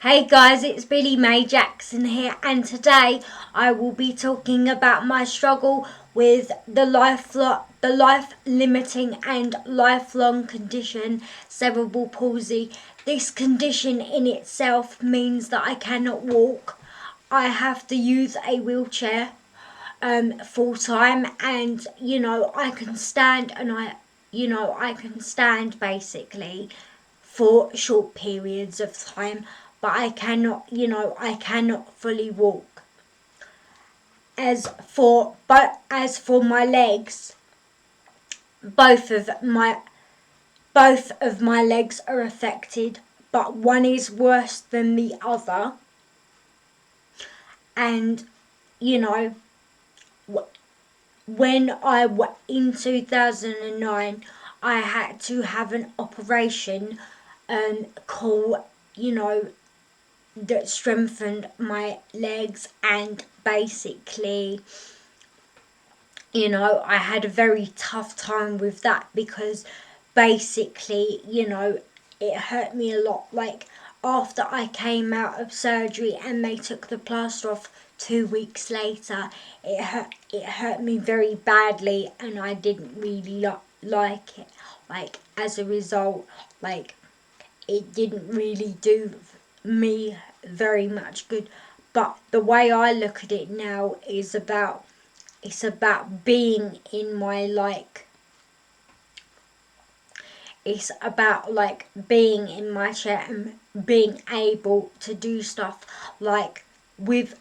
Hey guys, it's Billie May Jackson here, and today I will be talking about my struggle with the life-limiting and lifelong condition, cerebral palsy. This condition in itself means that I cannot walk. I have to use a wheelchair full time, and I can stand, and I can stand basically for short periods of time, but I cannot fully walk. As for my legs, both of my both of my legs are affected, but one is worse than the other. And you know, when in 2009, I had to have an operation, called, that strengthened my legs, and basically, I had a very tough time with that because basically, it hurt me a lot. Like, after I came out of surgery and they took the plaster off 2 weeks later, it hurt me very badly, and I didn't really like it. Like, as a result, like, it didn't really do me very much good. But the way I look at it now is it's about being in my, it's about like being in my chair and being able to do stuff, like with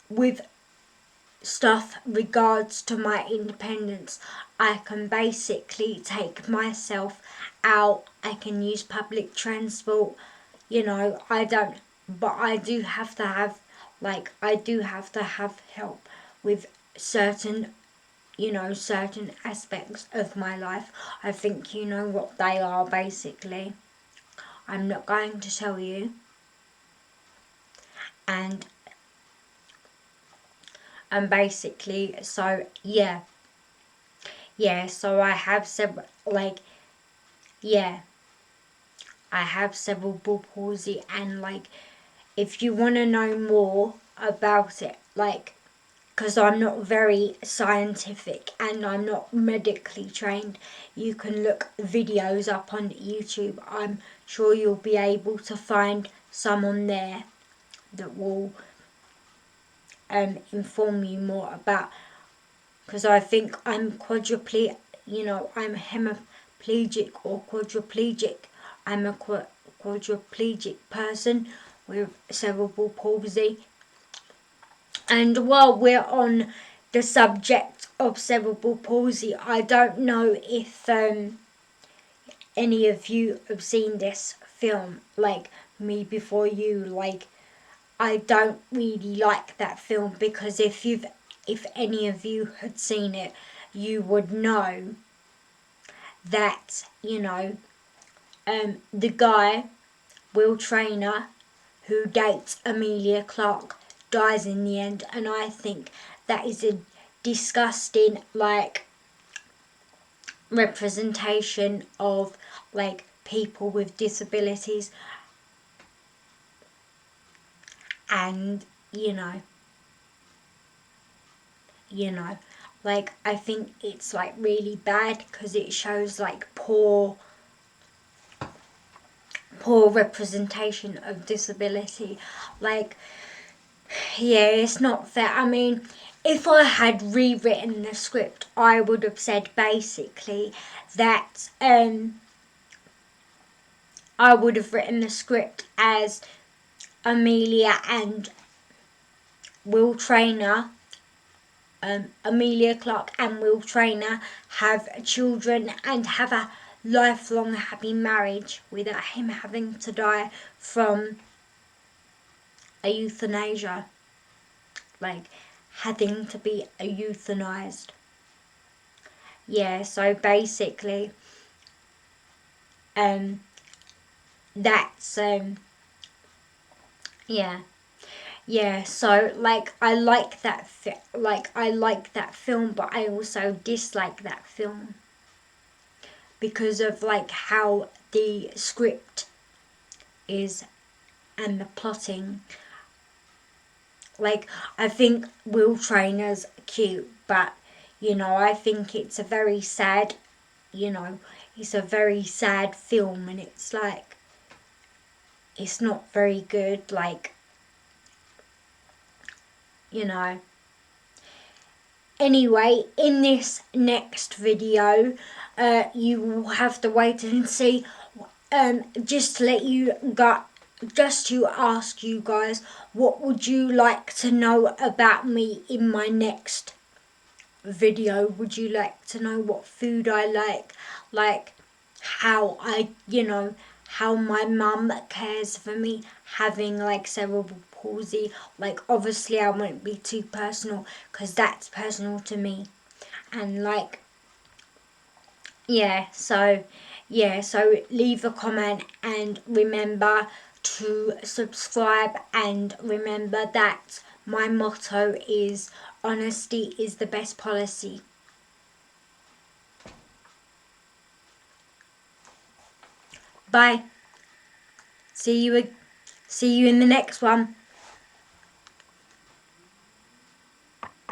with stuff regards to my independence. I can basically take myself out. I can use public transport. I don't, but I do have to have help with certain, certain aspects of my life. I think you know what they are basically. I'm not going to tell you. And basically, so yeah. Yeah, so I have several, yeah, I have cerebral palsy, and if you want to know more about it, because I'm not very scientific and I'm not medically trained, you can look videos up on YouTube. I'm sure you'll be able to find some on there that will inform you more about, because I think I'm I'm hemiplegic or quadriplegic. I'm a quadriplegic person with cerebral palsy. And while we're on the subject of cerebral palsy, I don't know if any of you have seen this film, like Me Before You. I don't really like that film, because if any of you had seen it, you would know that, the guy, Will Trainer, who dates Amelia Clark, dies in the end, and I think that is a disgusting, representation of, people with disabilities. And you know I think it's really bad, because it shows poor representation of disability. like yeah, it's not fair. I mean, if I had rewritten the script, I would have said basically that I would have written the script as Amelia and Will Trainer, Amelia Clark and Will Trainer have children and have a lifelong happy marriage without him having to die from a euthanasia, like having to be euthanized. Yeah, so basically, um, that's yeah. Yeah, so I like that film, but I also dislike that film because of how the script is and the plotting. Like, I think Will Trainer's cute, but, you know, I think it's a very sad, you know, it's a very sad film, and it's like, it's not very good, like, you know. Anyway, in this next video, you will have to wait and see. Just to let you go, just to ask you guys, what would you like to know about me in my next video? Would you like to know what food I like how I, you know, how my mum cares for me having like cerebral palsy? Like, obviously I won't be too personal because that's personal to me, and like, so leave a comment, and remember to subscribe, and remember that my motto is honesty is the best policy. Bye. See you in the next one.